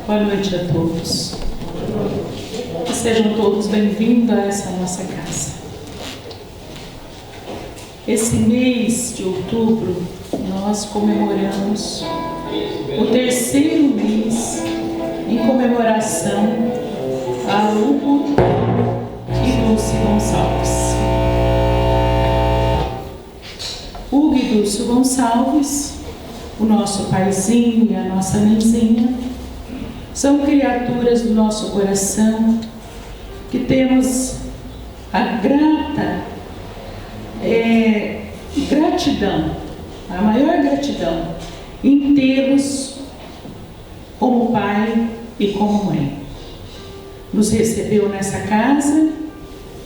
Boa noite a todos. Que sejam todos bem-vindos a essa nossa casa. Esse mês de outubro, nós comemoramos o terceiro mês em comemoração a Hugo e Dulce Gonçalves. Hugo e Dulce Gonçalves, o nosso paizinho e a nossa mãezinha, são criaturas do nosso coração que temos a gratidão, a maior gratidão em tê-los como pai e como mãe. Nos recebeu nessa casa,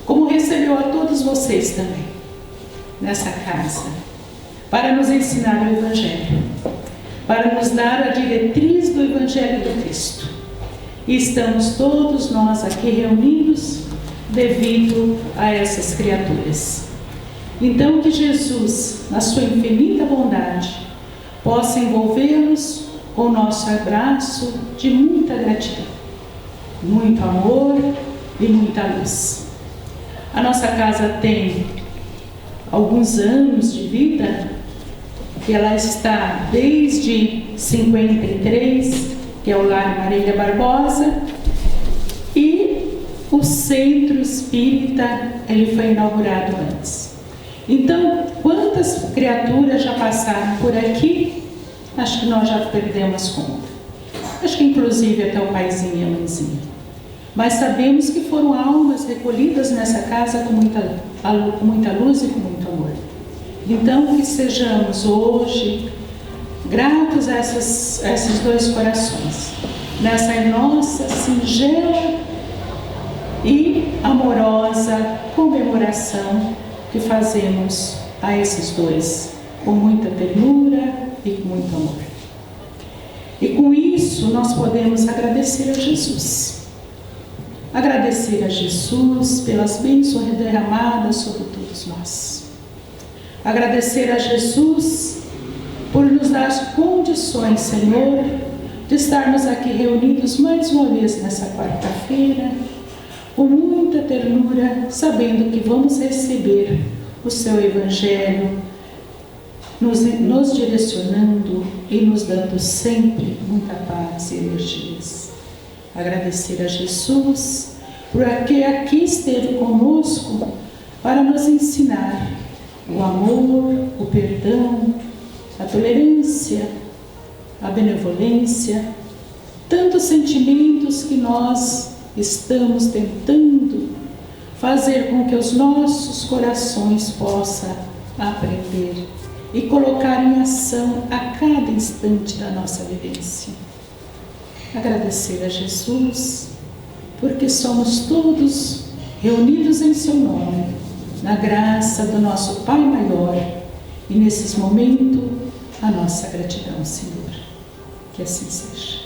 como recebeu a todos vocês também, nessa casa, para nos ensinar o Evangelho, para nos dar a diretriz do Evangelho do Cristo. E estamos todos nós aqui reunidos devido a essas criaturas. Então, que Jesus, na sua infinita bondade, possa envolvê-los com o nosso abraço de muita gratidão, muito amor e muita luz. A nossa casa tem alguns anos de vida, que ela está desde 53, que é o Lar Marília Barbosa, e o Centro Espírita, ele foi inaugurado antes. Então, quantas criaturas já passaram por aqui? Acho que nós já perdemos conta. Acho que inclusive até o paizinho e a mãezinha. Mas sabemos que foram almas recolhidas nessa casa com muita luz e com muito amor. Então, que sejamos hoje gratos a esses dois corações, nessa nossa singela e amorosa comemoração que fazemos a esses dois, com muita ternura e com muito amor. E com isso nós podemos agradecer a Jesus. Agradecer a Jesus pelas bênçãos derramadas sobre todos nós. Agradecer a Jesus por nos dar condições, Senhor, de estarmos aqui reunidos mais uma vez nessa quarta-feira, com muita ternura, sabendo que vamos receber o seu Evangelho, nos direcionando e nos dando sempre muita paz e energias. Agradecer a Jesus porque aqui esteve conosco para nos ensinar o amor, o perdão, a tolerância, a benevolência, tantos sentimentos que nós estamos tentando fazer com que os nossos corações possam aprender e colocar em ação a cada instante da nossa vivência. Agradecer a Jesus, porque somos todos reunidos em seu nome, na graça do nosso Pai Maior, e nesses momentos, a nossa gratidão, Senhor. Que assim seja.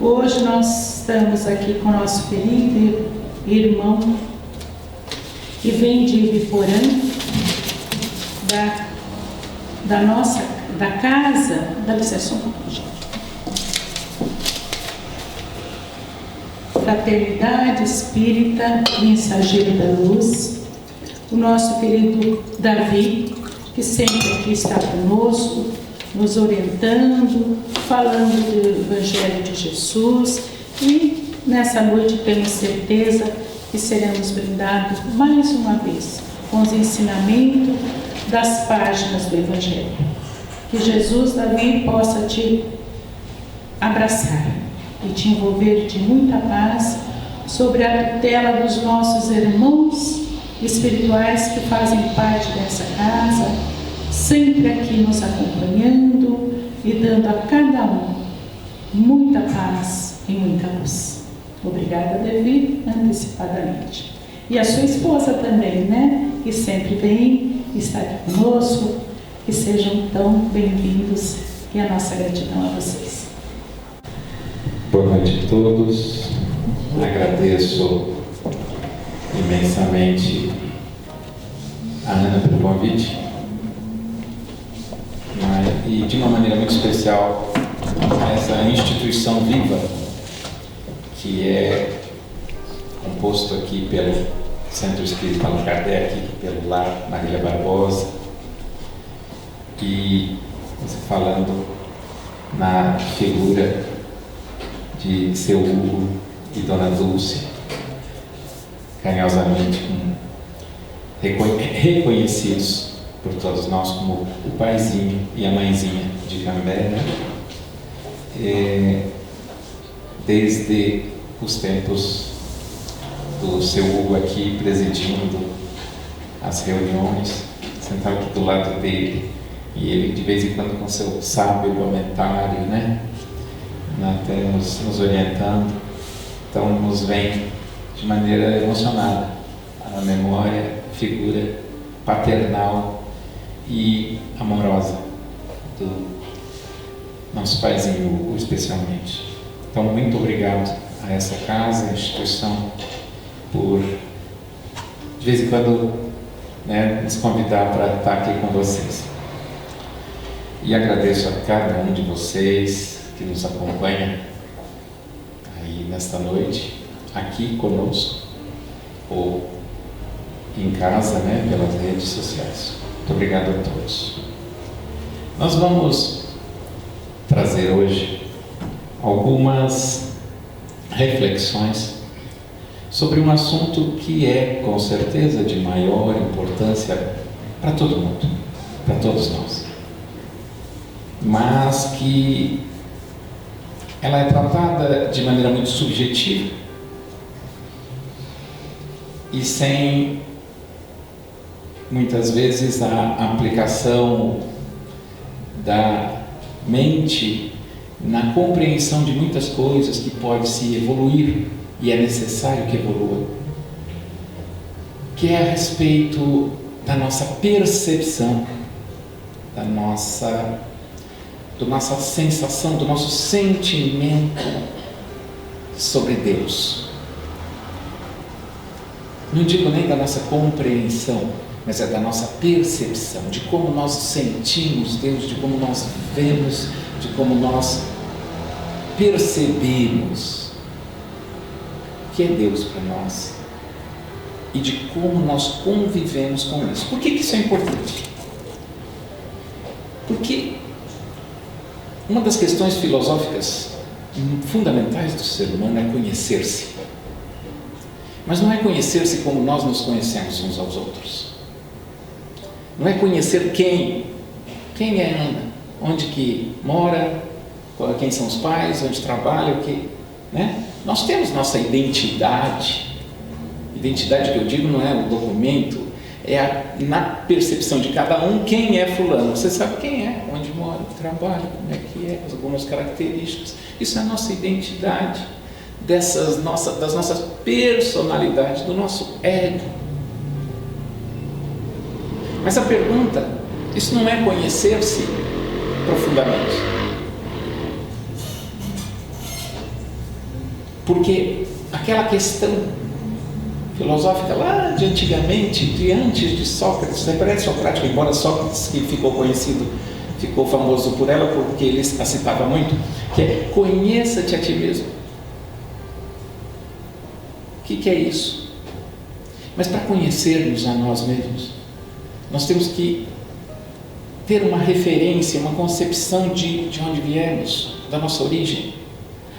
Hoje nós estamos aqui com o nosso querido irmão, que vem de Ibiporã, da casa da Licença Fraternidade Espírita Mensageiro da Luz, o nosso querido Davi, que sempre aqui está conosco, nos orientando, falando do Evangelho de Jesus, e nessa noite temos certeza que seremos brindados mais uma vez com os ensinamentos das páginas do Evangelho. Que Jesus, Davi, possa te abraçar e te envolver de muita paz sobre a tutela dos nossos irmãos espirituais que fazem parte dessa casa, sempre aqui nos acompanhando e dando a cada um muita paz e muita luz. Obrigada, Davi, antecipadamente. E a sua esposa também, né? Que sempre vem estar aqui conosco. Que sejam tão bem-vindos e a nossa gratidão a vocês. Boa noite a todos. Agradeço imensamente a Ana pelo convite, e de uma maneira muito especial a essa instituição viva que é composto aqui pelo Centro Espírita Allan Kardec, pelo Lar Marília Barbosa, e falando na figura de seu Hugo e Dona Dulce, carinhosamente reconhecidos por todos nós como o paizinho e a mãezinha de Cambé, né? Desde os tempos do seu Hugo aqui presidindo as reuniões, sentado aqui do lado dele, e ele de vez em quando com seu sábio comentário, né? Até nos orientando. Então nos vem de maneira emocionada a memória, figura paternal e amorosa do nosso paizinho Hugo, especialmente. Então, muito obrigado a essa casa, a instituição, por de vez em quando, né, nos convidar para estar aqui com vocês. E agradeço a cada um de vocês que nos acompanha aí nesta noite, aqui conosco, ou em casa, né, pelas redes sociais. Muito obrigado a todos. Nós vamos trazer hoje algumas reflexões sobre um assunto que é, com certeza, de maior importância para todo mundo, para todos nós, mas que ela é tratada de maneira muito subjetiva e sem, muitas vezes, a aplicação da mente na compreensão de muitas coisas que pode se evoluir, e é necessário que evolua, que é a respeito da nossa percepção, da nossa sensação, do nosso sentimento sobre Deus. Não digo nem da nossa compreensão, mas é da nossa percepção, de como nós sentimos Deus, de como nós vemos, de como nós percebemos o que é Deus para nós e de como nós convivemos com isso. Por que isso é importante? Porque uma das questões filosóficas fundamentais do ser humano é conhecer-se. Mas não é conhecer-se como nós nos conhecemos uns aos outros. Não é conhecer quem é Ana, onde que mora, quem são os pais, onde trabalha, o que, né? Nós temos nossa identidade. Identidade que eu digo não é o documento, é na percepção de cada um quem é fulano. Você sabe quem é, onde mora, trabalha, como é que é, algumas características. Isso é a nossa identidade, das nossas personalidades, do nosso ego. Mas a pergunta, isso não é conhecer-se profundamente. Porque aquela questão filosófica lá de antigamente, de antes de Sócrates, a pré-socrática, embora Sócrates, que ficou famoso por ela porque ele a citava muito, que é: conheça-te a ti mesmo. O que é isso? Mas para conhecermos a nós mesmos, nós temos que ter uma referência, uma concepção de onde viemos, da nossa origem.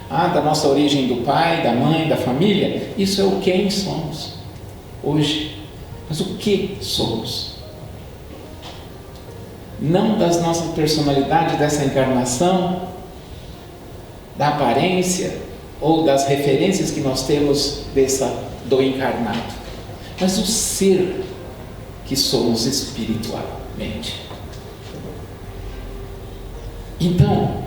Da nossa origem do pai, da mãe, da família. Isso é o quem somos hoje. Mas o que somos? Não das nossas personalidades, dessa encarnação, da aparência ou das referências que nós temos do encarnado, mas o ser que somos espiritualmente. Então,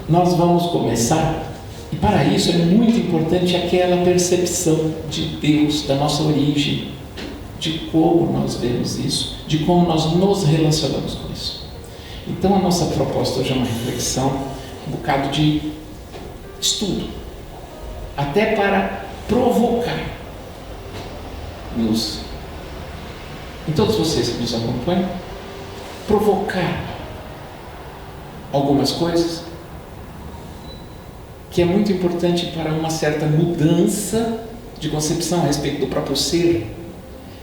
nós vamos começar. E para isso é muito importante aquela percepção de Deus, da nossa origem, de como nós vemos isso, de como nós nos relacionamos com isso. Então a nossa proposta hoje é uma reflexão, um bocado de estudo, até para provocar em todos vocês que nos acompanham, provocar algumas coisas que é muito importante para uma certa mudança de concepção a respeito do próprio ser,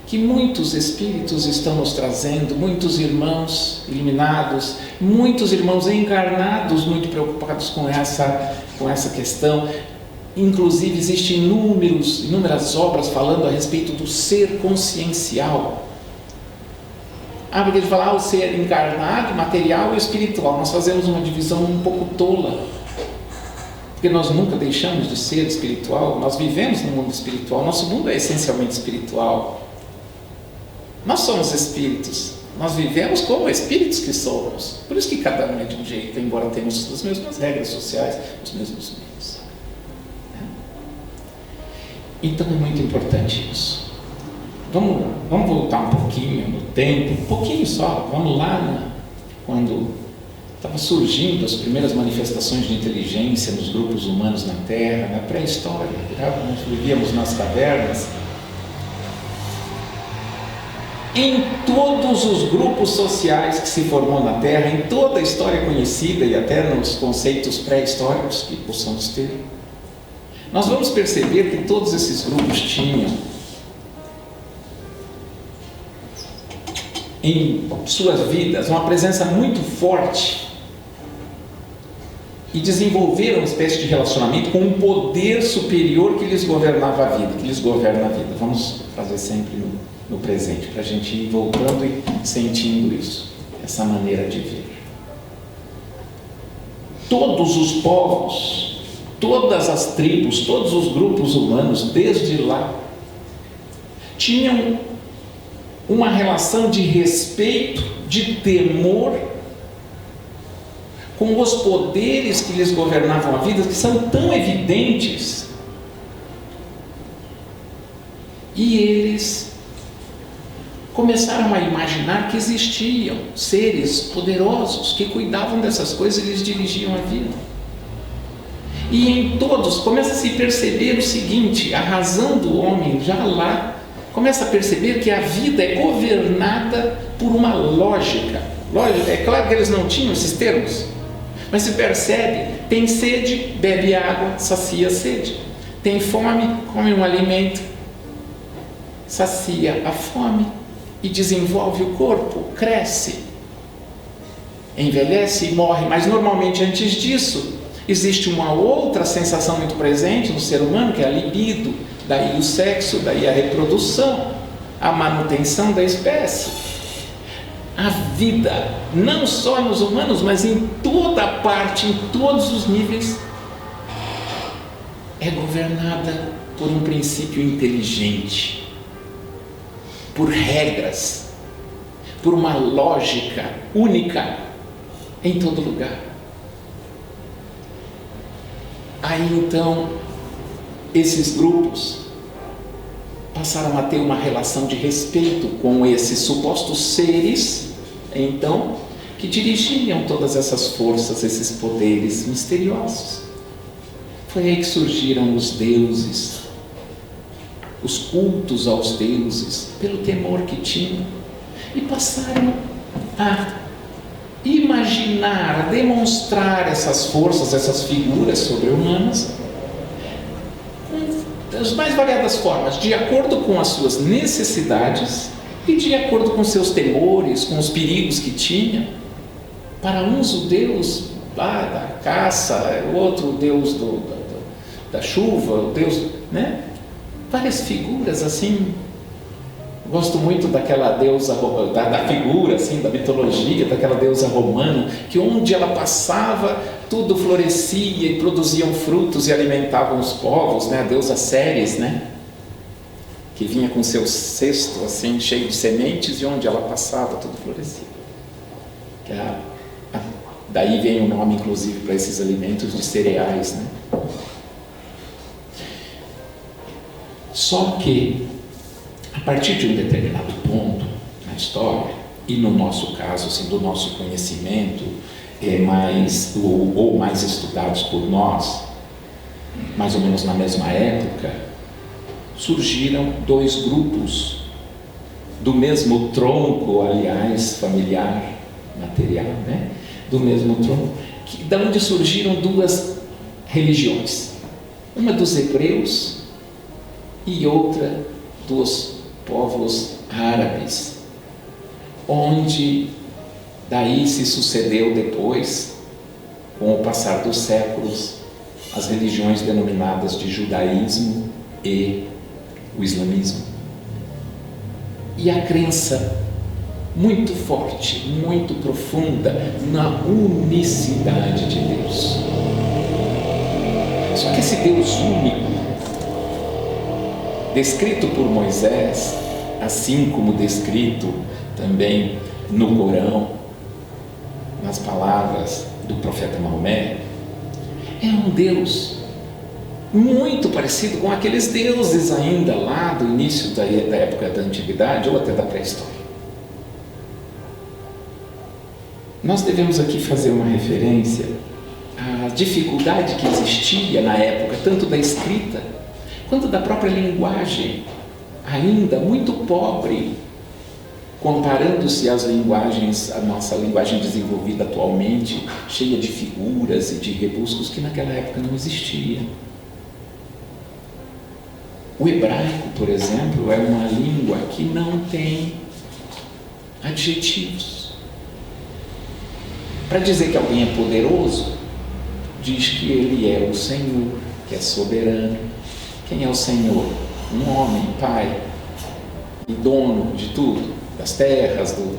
que muitos espíritos estão nos trazendo, muitos irmãos iluminados, muitos irmãos encarnados muito preocupados com essa questão. Inclusive existem inúmeras obras falando a respeito do ser consciencial. Porque ele fala o ser encarnado, material e espiritual. Nós fazemos uma divisão um pouco tola, porque nós nunca deixamos de ser espiritual. Nós vivemos no mundo espiritual, nosso mundo é essencialmente espiritual. Nós somos espíritos, nós vivemos como espíritos que somos. Por isso que cada um é de um jeito, embora tenhamos as mesmas regras sociais, os mesmos meios. Então é muito importante isso. Vamos voltar um pouquinho no tempo, um pouquinho só. Vamos lá quando estavam surgindo as primeiras manifestações de inteligência nos grupos humanos na Terra, na pré-história. Nós vivíamos nas cavernas. Em todos os grupos sociais que se formou na Terra, em toda a história conhecida e até nos conceitos pré-históricos que possamos ter, nós vamos perceber que todos esses grupos tinham em suas vidas uma presença muito forte e desenvolveram uma espécie de relacionamento com um poder superior que lhes governava a vida, que lhes governa a vida. Vamos fazer sempre no presente, para a gente ir voltando e sentindo isso, essa maneira de ver. Todos os povos, todas as tribos, todos os grupos humanos, desde lá, tinham uma relação de respeito, de temor com os poderes que lhes governavam a vida, que são tão evidentes. E eles começaram a imaginar que existiam seres poderosos que cuidavam dessas coisas e lhes dirigiam a vida. E em todos começa a se perceber o seguinte: a razão do homem já lá começa a perceber que a vida é governada por uma lógica. É claro que eles não tinham esses termos, mas se percebe: tem sede, bebe água, sacia a sede. Tem fome, come um alimento, sacia a fome e desenvolve o corpo, cresce, envelhece e morre. Mas normalmente antes disso existe uma outra sensação muito presente no ser humano, que é a libido, daí o sexo, daí a reprodução, a manutenção da espécie. A vida, não só nos humanos, mas em toda parte, em todos os níveis, é governada por um princípio inteligente, por regras, por uma lógica única em todo lugar. Aí então, esses grupos passaram a ter uma relação de respeito com esses supostos seres, então, que dirigiam todas essas forças, esses poderes misteriosos. Foi aí que surgiram os deuses, os cultos aos deuses, pelo temor que tinham, e passaram a imaginar, a demonstrar essas forças, essas figuras sobre-humanas, das mais variadas formas, de acordo com as suas necessidades e de acordo com seus temores, com os perigos que tinha. Para uns o Deus da caça, o outro o Deus da chuva, o Deus, né? Várias figuras assim. Gosto muito daquela deusa, da figura assim, da mitologia, daquela deusa romana, que onde ela passava, tudo florescia e produziam frutos e alimentavam os povos, né? A deusa Ceres, né? Que vinha com seu cesto assim, cheio de sementes, e onde ela passava, tudo florescia. Daí vem o nome, inclusive, para esses alimentos de cereais, né? Só que, a partir de um determinado ponto na história, e no nosso caso, assim, do nosso conhecimento, ou mais estudados por nós, mais ou menos na mesma época, surgiram dois grupos do mesmo tronco, aliás, familiar, material, né? Do mesmo tronco, da onde surgiram duas religiões, uma dos hebreus e outra dos povos árabes, onde daí se sucedeu depois, com o passar dos séculos, as religiões denominadas de judaísmo e o islamismo. E a crença muito forte, muito profunda na unicidade de Deus. Só que esse Deus único, descrito por Moisés, assim como descrito também no Corão, nas palavras do profeta Maomé, é um Deus muito parecido com aqueles deuses ainda lá do início da época da antiguidade ou até da pré-história. Nós devemos aqui fazer uma referência à dificuldade que existia na época, tanto da escrita quanto da própria linguagem, ainda muito pobre, comparando-se às linguagens, a nossa linguagem desenvolvida atualmente, cheia de figuras e de rebuscos que naquela época não existia. O hebraico, por exemplo, é uma língua que não tem adjetivos. Para dizer que alguém é poderoso, diz que ele é o Senhor, que é soberano. Quem é o Senhor? Um homem, pai e dono de tudo, das terras, do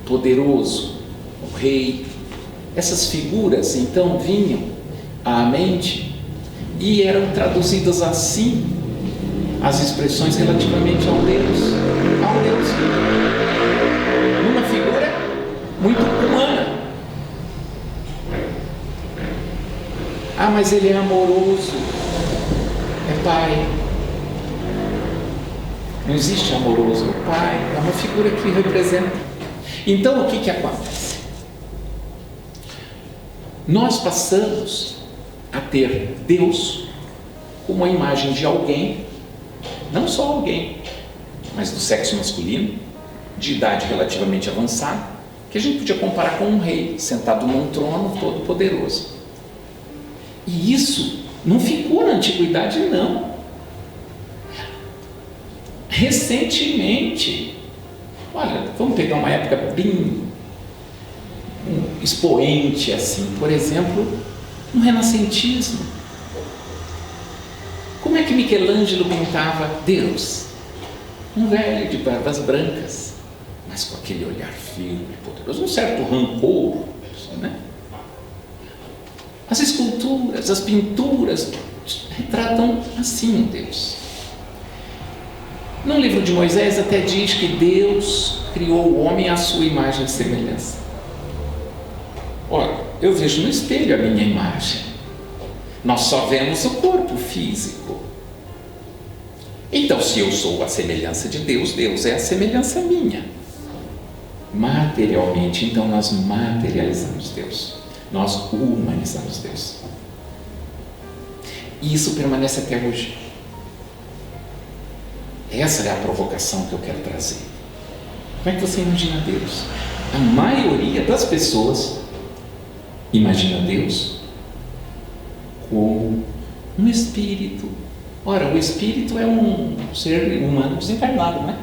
poderoso, o rei. Essas figuras então vinham à mente e eram traduzidas assim as expressões relativamente ao Deus, numa figura muito humana. Ah, mas ele é amoroso, é pai. Não existe amoroso, o pai é uma figura que representa. Então o que acontece? Nós passamos a ter Deus como a imagem de alguém, não só alguém, mas do sexo masculino, de idade relativamente avançada, que a gente podia comparar com um rei sentado num trono todo poderoso. E isso não ficou na antiguidade, não. Recentemente, olha, vamos pegar uma época bem expoente assim, por exemplo, no renascentismo. Como é que Michelangelo pintava Deus? Um velho de barbas brancas, mas com aquele olhar firme e poderoso, um certo rancor, né? As esculturas, as pinturas retratam assim Deus. No livro de Moisés até diz que Deus criou o homem à sua imagem e semelhança. Olha, eu vejo no espelho a minha imagem. Nós só vemos o corpo físico. Então, se eu sou a semelhança de Deus, Deus é a semelhança minha. Materialmente, então nós materializamos Deus. Nós humanizamos Deus. E isso permanece até hoje. Essa é a provocação que eu quero trazer. Como é que você imagina Deus? A maioria das pessoas imagina Deus como um espírito. Ora, o espírito é um ser humano desencarnado, não é?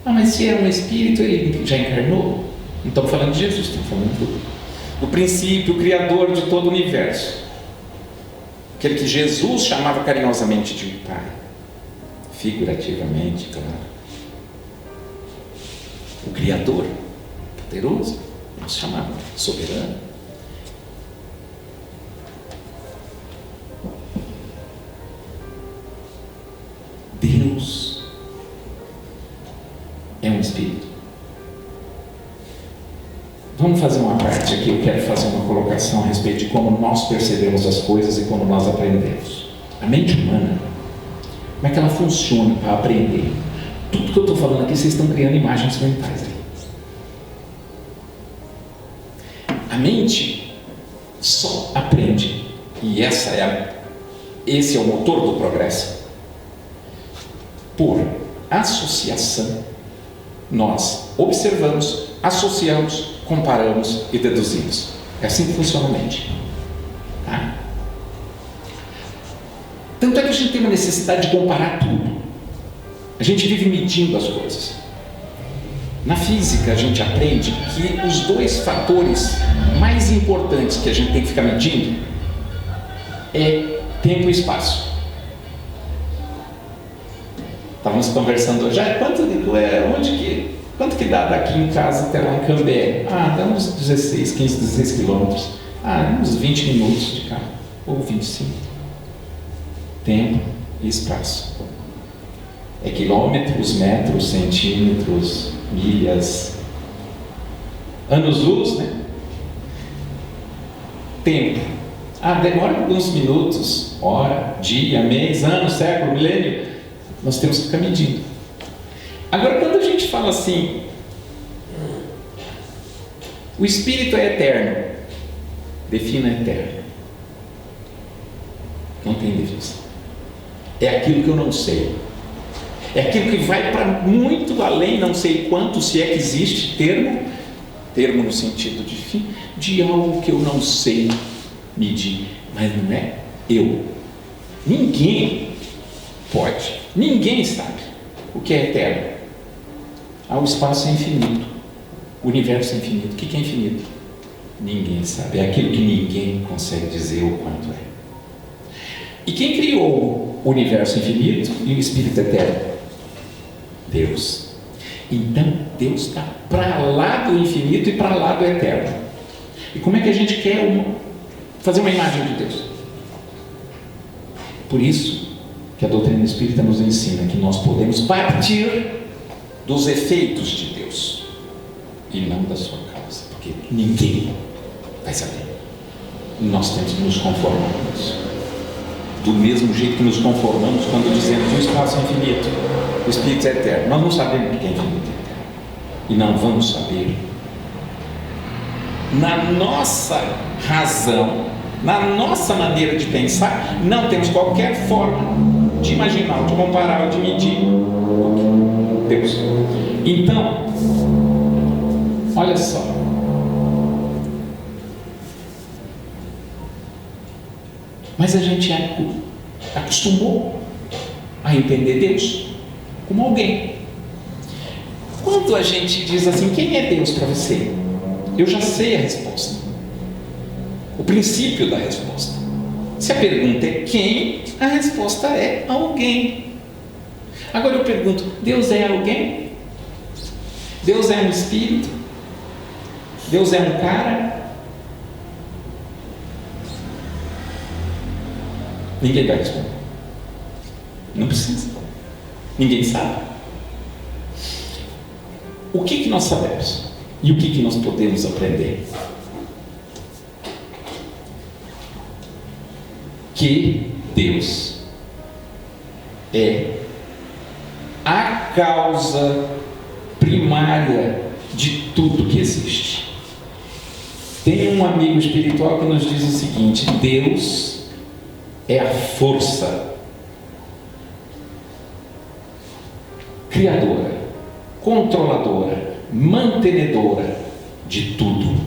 Ah, mas se é um espírito, ele já encarnou? Não estamos falando de Jesus, estamos falando do princípio, o criador de todo o universo. Aquele que Jesus chamava carinhosamente de Pai. Figurativamente, claro. O Criador, poderoso, nós chamamos soberano. Deus é um Espírito. Vamos fazer uma parte aqui, eu quero fazer uma colocação a respeito de como nós percebemos as coisas e como nós aprendemos. A mente humana, como é que ela funciona para aprender? Tudo que eu estou falando aqui, vocês estão criando imagens mentais aí. A mente só aprende, e esse é o motor do progresso, por associação. Nós observamos, associamos, comparamos e deduzimos. É assim que funciona a mente. Tanto é que a gente tem uma necessidade de comparar tudo. A gente vive medindo as coisas. Na física a gente aprende que os dois fatores mais importantes que a gente tem que ficar medindo é tempo e espaço. Estávamos conversando hoje, quanto que dá daqui em casa até lá em Cambé? Dá uns 16 quilômetros. Uns 20 minutos de carro, ou 25. Tempo e espaço. É quilômetros, metros, centímetros, milhas, anos-luz, né? Tempo. Demora alguns minutos, hora, dia, mês, ano, século, milênio. Nós temos que ficar medindo. Agora, quando a gente fala assim, o Espírito é eterno, defina eterno. Não tem definição. É aquilo que eu não sei. É aquilo que vai para muito além, não sei quanto, se é que existe termo no sentido de fim, de algo que eu não sei medir, mas não é eu. Ninguém pode, ninguém sabe o que é eterno. O espaço é infinito, o universo é infinito. O que é infinito? Ninguém sabe, é aquilo que ninguém consegue dizer o quanto é. E quem criou o universo infinito e o Espírito eterno? Deus. Então, Deus está para lá do infinito e para lá do eterno. E como é que a gente quer fazer uma imagem de Deus? Por isso que a doutrina espírita nos ensina que nós podemos partir dos efeitos de Deus e não da sua causa, porque ninguém vai saber. Nós temos que nos conformar com isso. Do mesmo jeito que nos conformamos quando dizemos o espaço é infinito, o Espírito é eterno. Nós não sabemos o que é infinito e eterno. E não vamos saber. Na nossa razão, na nossa maneira de pensar, não temos qualquer forma de imaginar, de comparar, de medir Deus. Então, olha só. Mas a gente acostumou a entender Deus como alguém. Quando a gente diz assim, quem é Deus para você? Eu já sei a resposta. O princípio da resposta. Se a pergunta é quem, a resposta é alguém. Agora eu pergunto, Deus é alguém? Deus é um espírito? Deus é um cara? Ninguém vai responder. Não precisa. Ninguém sabe. O que nós sabemos? E o que nós podemos aprender? Que Deus é a causa primária de tudo que existe. Tem um amigo espiritual que nos diz o seguinte: Deus é a força criadora, controladora, mantenedora de tudo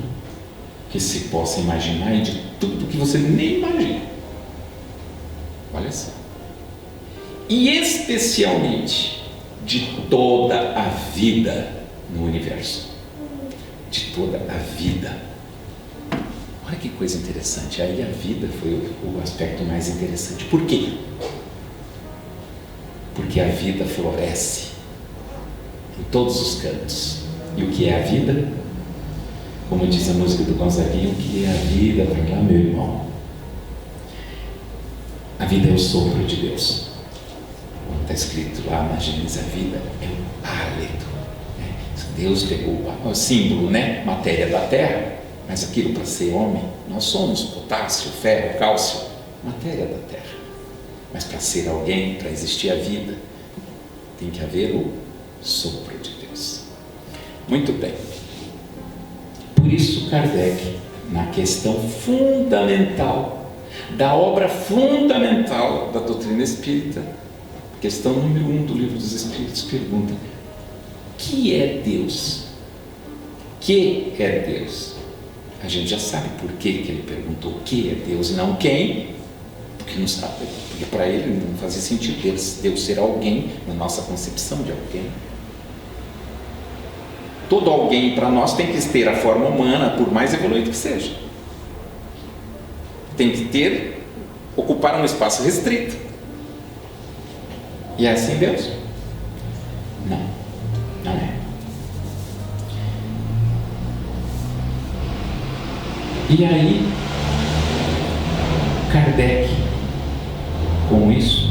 que se possa imaginar e de tudo que você nem imagina. Olha só. E especialmente de toda a vida no universo. De toda a vida. Olha que coisa interessante. Aí a vida foi o aspecto mais interessante. Por quê? Porque a vida floresce em todos os cantos. E o que é a vida? Como diz a música do Gonzaguinho, o que é a vida? Vai lá, meu irmão. A vida é o sopro de Deus. Está escrito lá na Gênesis, a vida é o hálito. Deus pegou o símbolo, né? Matéria da terra, mas aquilo para ser homem, nós somos potássio, ferro, cálcio, matéria da terra. Mas para ser alguém, para existir a vida, tem que haver o sopro de Deus. Muito bem. Por isso Kardec, na questão fundamental, da obra fundamental da doutrina espírita, questão número 1 do Livro dos Espíritos, pergunta: que é Deus? Que é Deus? A gente já sabe por que ele perguntou o que é Deus e não quem, porque não sabe, porque para ele não fazia sentido Deus ser alguém na nossa concepção de alguém. Todo alguém para nós tem que ter a forma humana, por mais evoluído que seja. Tem que ocupar um espaço restrito. E é assim Deus? Não, não é. E aí, Kardec, com isso,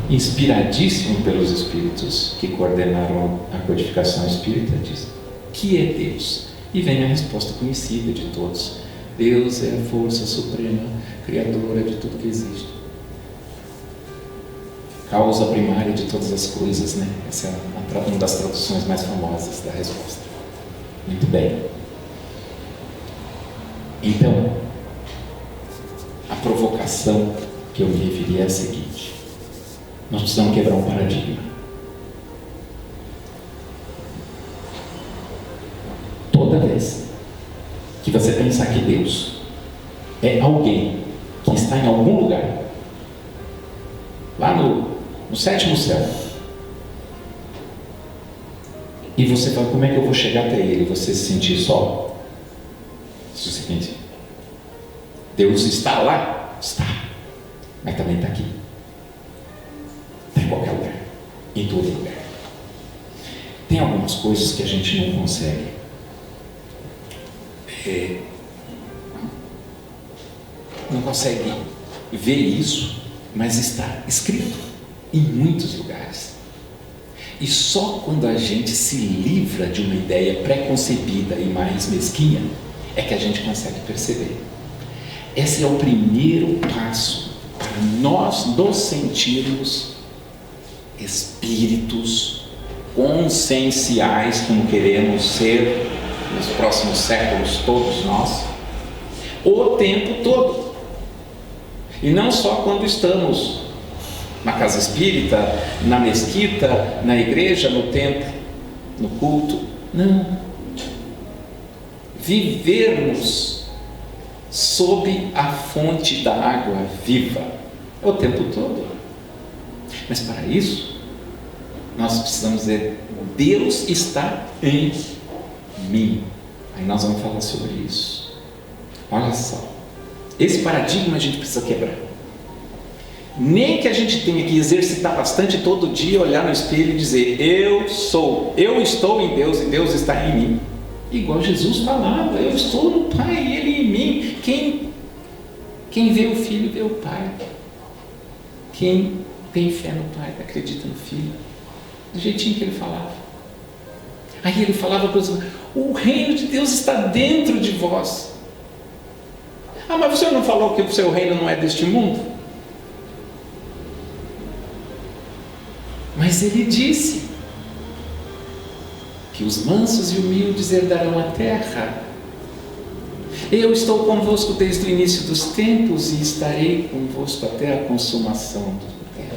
inspiradíssimo pelos espíritos que coordenaram a codificação espírita, diz: que é Deus? E vem a resposta conhecida de todos: Deus é a força suprema, criadora de tudo que existe, causa primária de todas as coisas, né? Essa é uma das traduções mais famosas da resposta. Muito bem. Então, a provocação que eu me referi é a seguinte: nós precisamos quebrar um paradigma. Toda vez que você pensar que Deus é alguém que está em algum lugar, lá no sétimo céu, e você fala: como é que eu vou chegar até Ele? Você se sentir só? Isso é o seguinte: Deus está lá? Está, mas também está aqui, está em qualquer lugar, em todo lugar. Tem algumas coisas que a gente não consegue ver isso, mas está escrito em muitos lugares. E só quando a gente se livra de uma ideia pré-concebida e mais mesquinha é que a gente consegue perceber. Esse é o primeiro passo para nós nos sentirmos espíritos conscienciais, como queremos ser nos próximos séculos, todos nós, o tempo todo. E não só quando estamos na casa espírita, na mesquita, na igreja, no templo, no culto. Não. Vivermos sob a fonte da água viva o tempo todo. Mas para isso, nós precisamos dizer: Deus está em mim. Aí nós vamos falar sobre isso. Olha só, esse paradigma a gente precisa quebrar. Nem que a gente tenha que exercitar bastante todo dia, olhar no espelho e dizer: eu estou em Deus e Deus está em mim. Igual Jesus falava: eu estou no Pai e Ele em mim. Quem vê o Filho vê o Pai. Quem tem fé no Pai acredita no Filho. Do jeitinho que ele falava. Aí ele falava para os outros: o reino de Deus está dentro de vós. Ah, mas você não falou que o seu reino não é deste mundo? Mas ele disse que os mansos e humildes herdarão a terra. Eu estou convosco desde o início dos tempos e estarei convosco até a consumação do tempo.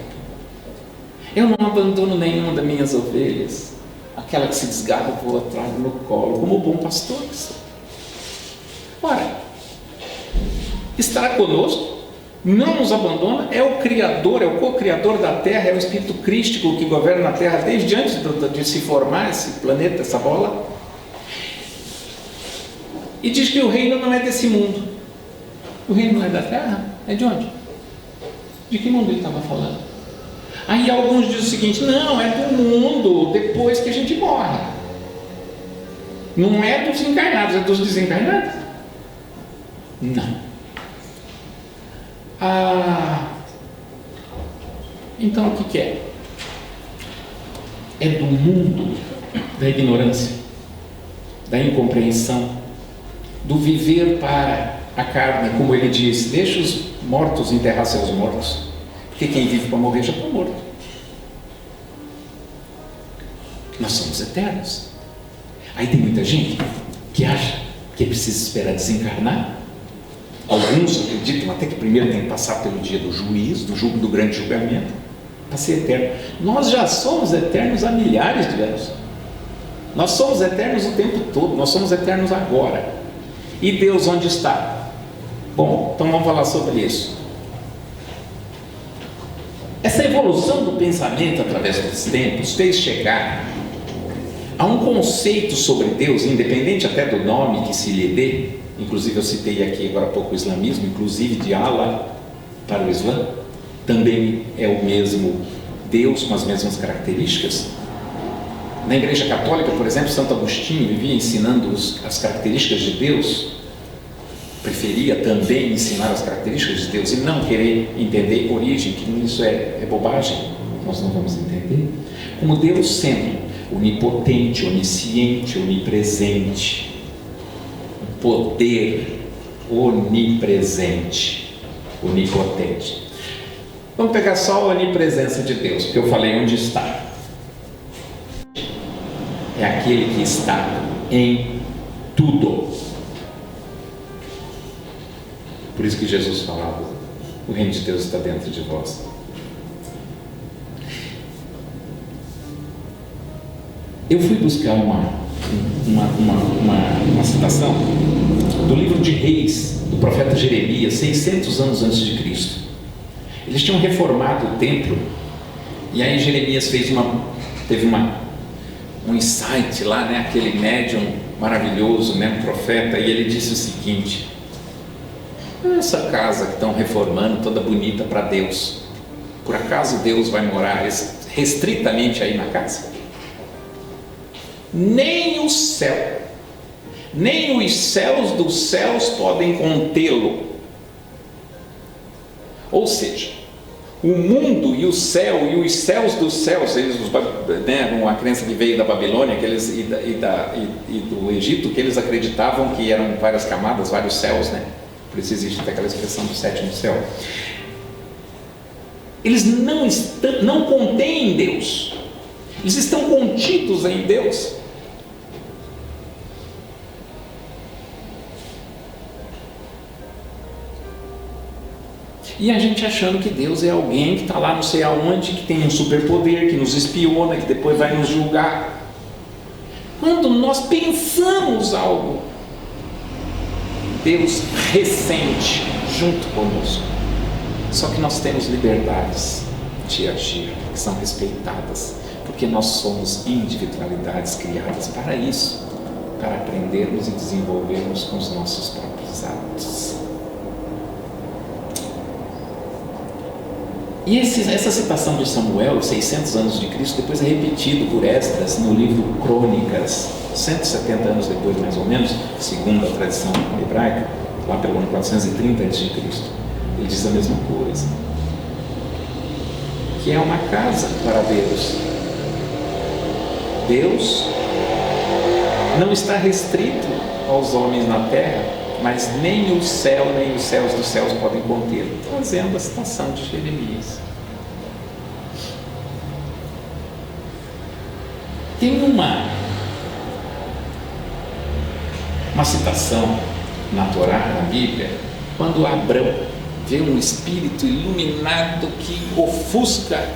Eu não abandono nenhuma das minhas ovelhas. Aquela que se desgarra, eu vou atrás no colo, como bom pastor que sou. Ora, estará conosco, não nos abandona, é o Criador, é o co-criador da Terra, é o Espírito Crístico que governa a Terra desde antes de se formar esse planeta, essa bola. E diz que o reino não é desse mundo. O reino não é da Terra? É de onde? De que mundo ele estava falando? Aí alguns dizem o seguinte: não, é do mundo depois que a gente morre. Não é dos encarnados, é dos desencarnados? Não. Então o que é? É do mundo da ignorância, da incompreensão, do viver para a carne, como ele diz: deixa os mortos enterrar seus mortos, porque quem vive para morrer já está morto. Nós somos eternos. Aí tem muita gente que acha que precisa esperar desencarnar. Alguns acreditam até que primeiro tem que passar pelo dia do juízo, do grande julgamento, para ser eterno. Nós já somos eternos há milhares de anos. Nós somos eternos o tempo todo. Nós somos eternos agora. E Deus onde está? Bom, então vamos falar sobre isso. Essa evolução do pensamento através dos tempos fez chegar a um conceito sobre Deus, independente até do nome que se lhe dê. Inclusive eu citei aqui agora há pouco o islamismo, inclusive de Allah para o Islã, também é o mesmo Deus com as mesmas características. Na Igreja Católica, por exemplo, Santo Agostinho vivia ensinando as características de Deus, preferia também ensinar as características de Deus e não querer entender origem, que isso é bobagem, nós não vamos entender. Como Deus sendo onipotente, onisciente, onipresente, poder onipresente, onipotente. Vamos pegar só a onipresença de Deus, porque eu falei onde está. É aquele que está em tudo. Por isso que Jesus falava, o reino de Deus está dentro de vós. Eu fui buscar uma citação do livro de Reis, do profeta Jeremias, 600 anos antes de Cristo. Eles tinham reformado o templo, e aí Jeremias teve um insight lá, né? Aquele médium maravilhoso, né? Um profeta, e ele disse o seguinte: essa casa que estão reformando, toda bonita para Deus, por acaso Deus vai morar restritamente aí na casa? Nem o céu, nem os céus dos céus podem contê-lo. Ou seja, o mundo e o céu e os céus dos céus, uma crença que veio da Babilônia e do Egito, que eles acreditavam que eram várias camadas, vários céus, né? Por isso existe até aquela expressão do sétimo céu. Eles não contêm Deus, eles estão contidos em Deus. E a gente achando que Deus é alguém que está lá não sei aonde, que tem um superpoder, que nos espiona, que depois vai nos julgar. Quando nós pensamos algo, Deus ressente junto conosco. Só que nós temos liberdades de agir, que são respeitadas, porque nós somos individualidades criadas para isso, para aprendermos e desenvolvermos com os nossos próprios atos. E essa citação de Samuel, 600 anos de Cristo, depois é repetido por Esdras no livro Crônicas, 170 anos depois, mais ou menos, segundo a tradição hebraica, lá pelo ano 430 a.C. Ele diz a mesma coisa, que é uma casa para Deus. Deus não está restrito aos homens na terra, mas nem o céu, nem os céus dos céus podem contê-lo, trazendo a citação de Jeremias. Tem uma citação na Torá, na Bíblia, quando Abrão vê um espírito iluminado que ofusca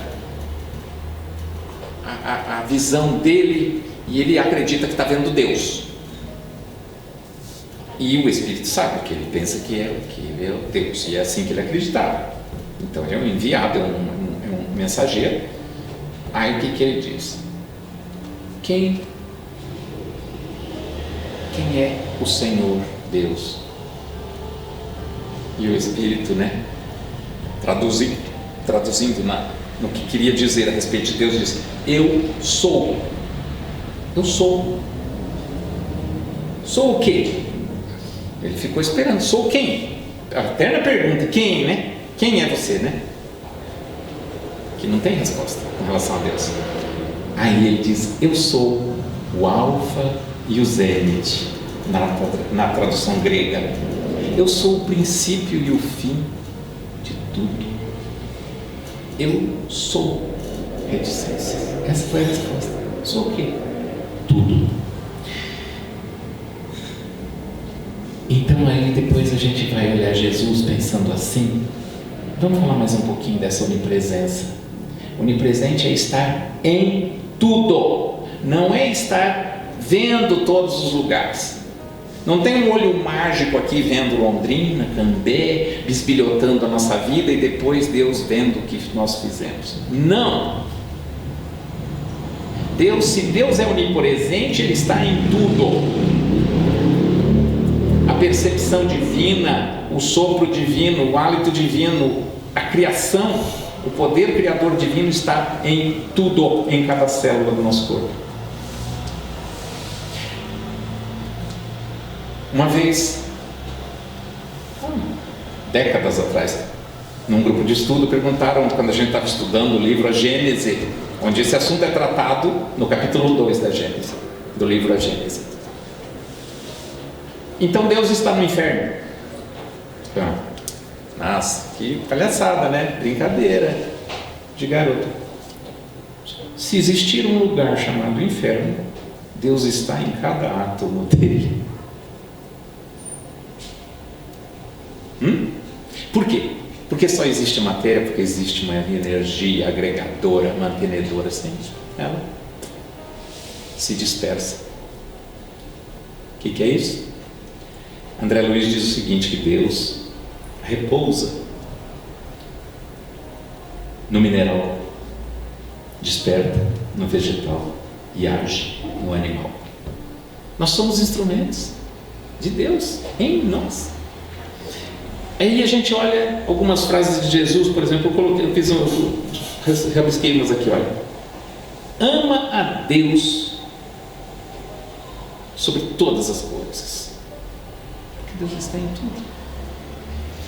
a visão dele, e ele acredita que está vendo Deus. E o Espírito sabe que ele pensa que é o Deus, e é assim que ele acreditava. Então é um enviado, é um mensageiro. Aí o que ele diz? Quem é o Senhor Deus? E o Espírito, né, traduzindo no que queria dizer a respeito de Deus, diz: eu sou. Eu sou. Sou o quê? Ele ficou esperando, sou quem? A eterna pergunta, quem, né? Quem é você, né? Que não tem resposta com relação a Deus. Aí ele diz: eu sou o Alfa e o Zênite, na tradução grega. Eu sou o princípio e o fim de tudo. Eu sou reticências. Essa foi a resposta. Sou o quê? Tudo. Então aí depois a gente vai olhar Jesus pensando assim. Vamos falar mais um pouquinho dessa onipresença. Onipresente é estar em tudo, não é estar vendo todos os lugares. Não tem um olho mágico aqui vendo Londrina, Cambé, bisbilhotando a nossa vida e depois Deus vendo o que nós fizemos. Não! Deus, se Deus é onipresente, Ele está em tudo. A percepção divina, o sopro divino, o hálito divino, a criação, o poder criador divino está em tudo, em cada célula do nosso corpo. Uma vez, décadas atrás, num grupo de estudo, perguntaram, quando a gente estava estudando o livro A Gênese, onde esse assunto é tratado no capítulo 2 da Gênese, do livro A Gênese. Então Deus está no inferno? Nossa, que palhaçada, né? Brincadeira de garoto. Se existir um lugar chamado inferno, Deus está em cada átomo dele. Por quê? Porque só existe matéria, porque existe uma energia agregadora, mantenedora, sem ela se dispersa. O que é isso? André Luiz diz o seguinte, que Deus repousa no mineral, desperta no vegetal e age no animal. Nós somos instrumentos de Deus em nós. Aí a gente olha algumas frases de Jesus, por exemplo, eu rabisquei umas aqui, olha. Ama a Deus sobre todas as coisas, porque Deus está em tudo.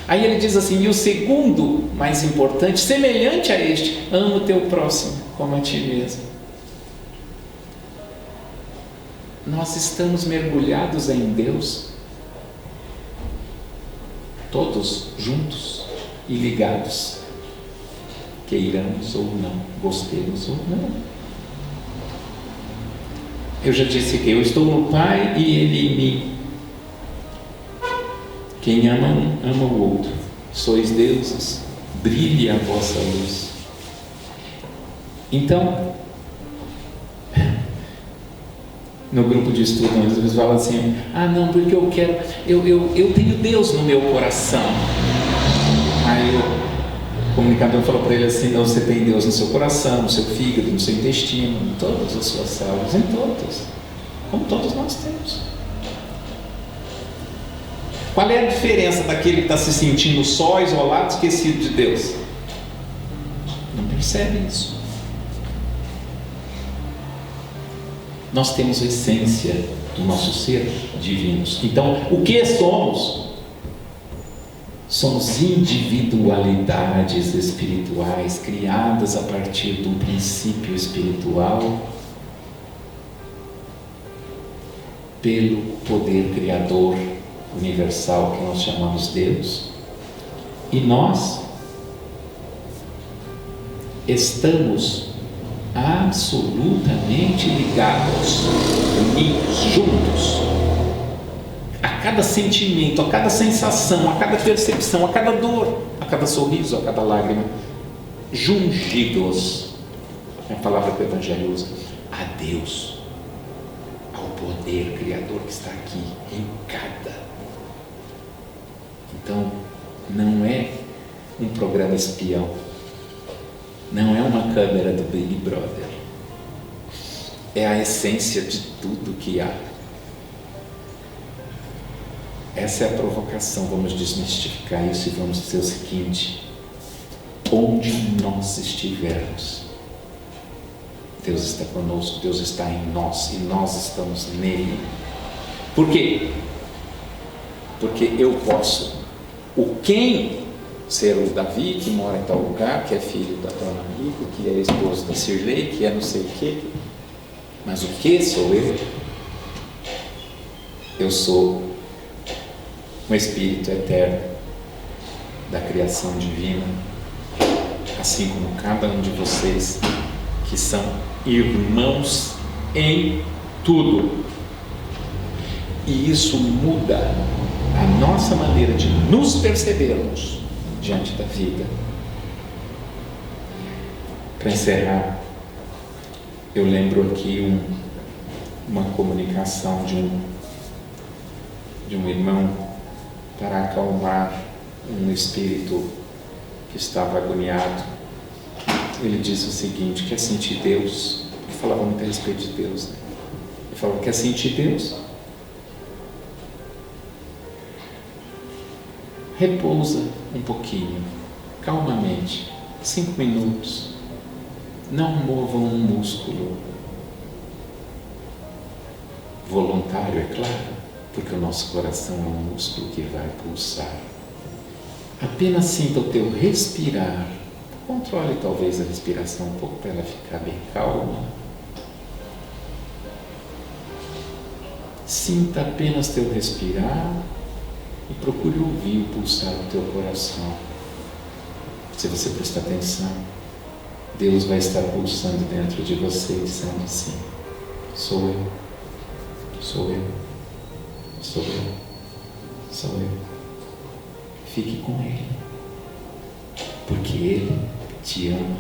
Aí ele diz assim, e o segundo mais importante, semelhante a este, ama o teu próximo como a ti mesmo. Nós estamos mergulhados em Deus, todos juntos e ligados, queiramos ou não, gostemos ou não. Eu já disse que eu estou no Pai e Ele em mim. Quem ama um, ama o outro. Sois deuses, brilhe a vossa luz. Então, no grupo de estudo, às vezes fala assim, não, porque eu quero, eu tenho Deus no meu coração. Aí o comunicador falou para ele assim, não, você tem Deus no seu coração, no seu fígado, no seu intestino, em todas as suas células, em todas, como todos nós temos. Qual é a diferença daquele que está se sentindo só, isolado, esquecido de Deus? Não percebe isso. Nós temos a essência do nosso ser divinos. Então, o que somos? Somos individualidades espirituais criadas a partir do princípio espiritual pelo poder criador universal que nós chamamos Deus. E nós estamos absolutamente ligados, unidos, juntos, a cada sentimento, a cada sensação, a cada percepção, a cada dor, a cada sorriso, a cada lágrima, jungidos, é a palavra que o Evangelho usa, a Deus, ao poder criador que está aqui em cada. Então, não é um programa espião, não é uma câmera do Big Brother, é a essência de tudo que há. Essa é a provocação. Vamos desmistificar isso e vamos dizer o seguinte: onde nós estivermos, Deus está conosco, Deus está em nós e nós estamos nele. Por quê? Porque eu posso, ser o Davi, que mora em tal lugar, que é filho da dona Rico, que é esposo da Cirlei, que é não sei o quê. Mas o que sou eu? Eu sou um espírito eterno da criação divina, assim como cada um de vocês, que são irmãos em tudo. E isso muda a nossa maneira de nos percebermos diante da vida. Para encerrar, eu lembro aqui uma comunicação de de um irmão para acalmar um espírito que estava agoniado. Ele disse o seguinte: quer sentir Deus? Ele falava muito a respeito de Deus, né? Ele falava: quer sentir Deus? Repousa um pouquinho, calmamente, 5 minutos. Não mova um músculo. Voluntário, é claro, porque o nosso coração é um músculo que vai pulsar. Apenas sinta o teu respirar. Controle talvez a respiração um pouco para ela ficar bem calma. Sinta apenas teu respirar e procure ouvir o pulsar do teu coração. Se você prestar atenção, Deus vai estar pulsando dentro de você, dizendo assim: sou eu, sou eu, sou eu, sou eu. Fique com Ele, porque Ele te ama,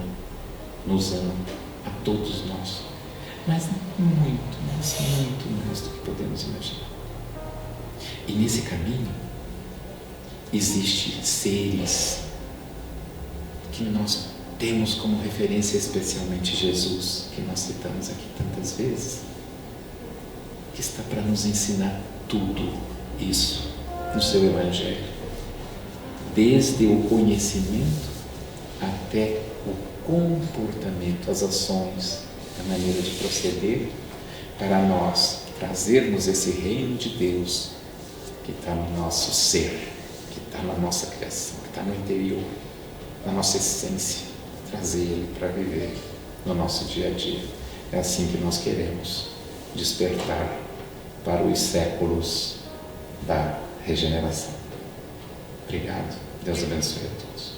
nos ama, a todos nós, mas muito mais do que podemos imaginar. E nesse caminho existem seres que nós temos como referência, especialmente Jesus, que nós citamos aqui tantas vezes, que está para nos ensinar tudo isso no seu Evangelho, desde o conhecimento até o comportamento, as ações, a maneira de proceder, para nós trazermos esse reino de Deus que está no nosso ser, que está na nossa criação, que está no interior, na nossa essência, trazer Ele para viver no nosso dia a dia. É assim que nós queremos despertar para os séculos da regeneração. Obrigado. Deus abençoe a todos.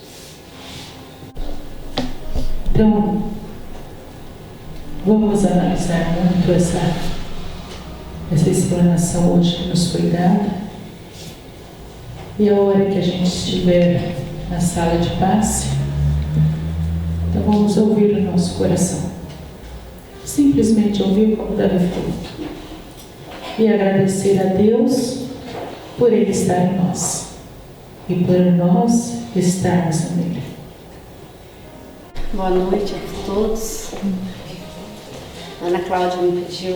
Então, vamos analisar muito essa explanação hoje que nos foi dada. E a hora que a gente estiver na sala de passe, então vamos ouvir o nosso coração. Simplesmente ouvir como Davi falou. E agradecer a Deus por Ele estar em nós e por nós estarmos nele. Boa noite a todos. Ana Cláudia me pediu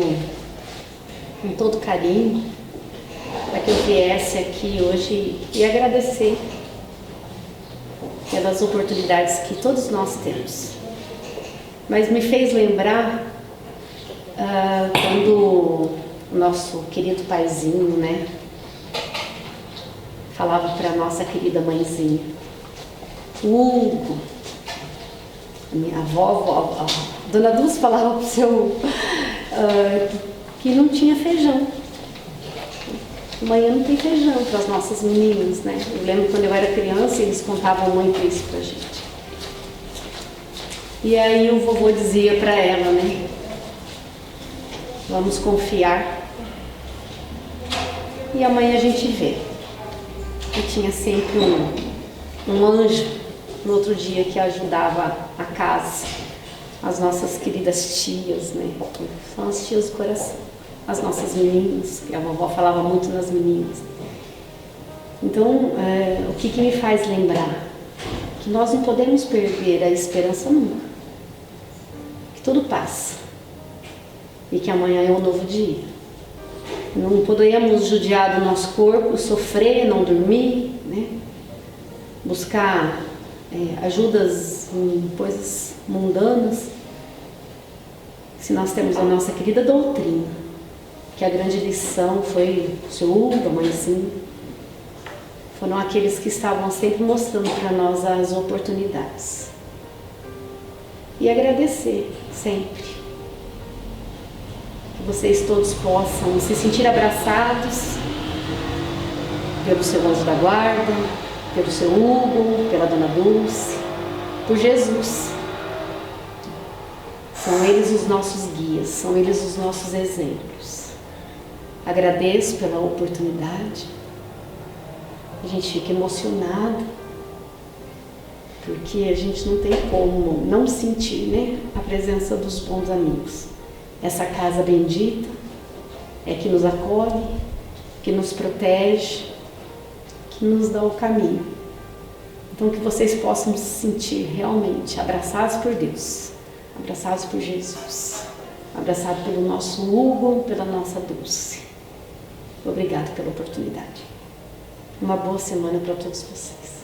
com todo carinho para que eu viesse aqui hoje e agradecer pelas oportunidades que todos nós temos. Mas me fez lembrar quando o nosso querido paizinho, né, falava para a nossa querida mãezinha: Hugo, a minha avó, a Dona Dulce falava para o seu que não tinha feijão. Amanhã não tem feijão para as nossas meninas, né? Eu lembro quando eu era criança, eles contavam muito isso para a gente. E aí o vovô dizia para ela, né? Vamos confiar. E amanhã a gente vê. E tinha sempre um anjo no outro dia que ajudava a casa, as nossas queridas tias, né? São as tias do coração, as nossas meninas, que a vovó falava muito nas meninas. Então, o que me faz lembrar? Que nós não podemos perder a esperança nunca, que tudo passa e que amanhã é um novo dia. Não podemos judiar do nosso corpo, sofrer, não dormir, né? Buscar ajudas em coisas mundanas, se nós temos a nossa querida doutrina, que a grande lição foi o seu Hugo, a mãezinha, foram aqueles que estavam sempre mostrando para nós as oportunidades. E agradecer sempre. Que vocês todos possam se sentir abraçados pelo seu anjo da guarda, pelo seu Hugo, pela Dona Dulce, por Jesus. São eles os nossos guias, são eles os nossos exemplos. Agradeço pela oportunidade. A gente fica emocionado, porque a gente não tem como não sentir, né, a presença dos bons amigos. Essa casa bendita é que nos acolhe, que nos protege, que nos dá o caminho. Então que vocês possam se sentir realmente abraçados por Deus, abraçados por Jesus, abraçados pelo nosso Hugo, pela nossa Dulce. Obrigado pela oportunidade. Uma boa semana para todos vocês.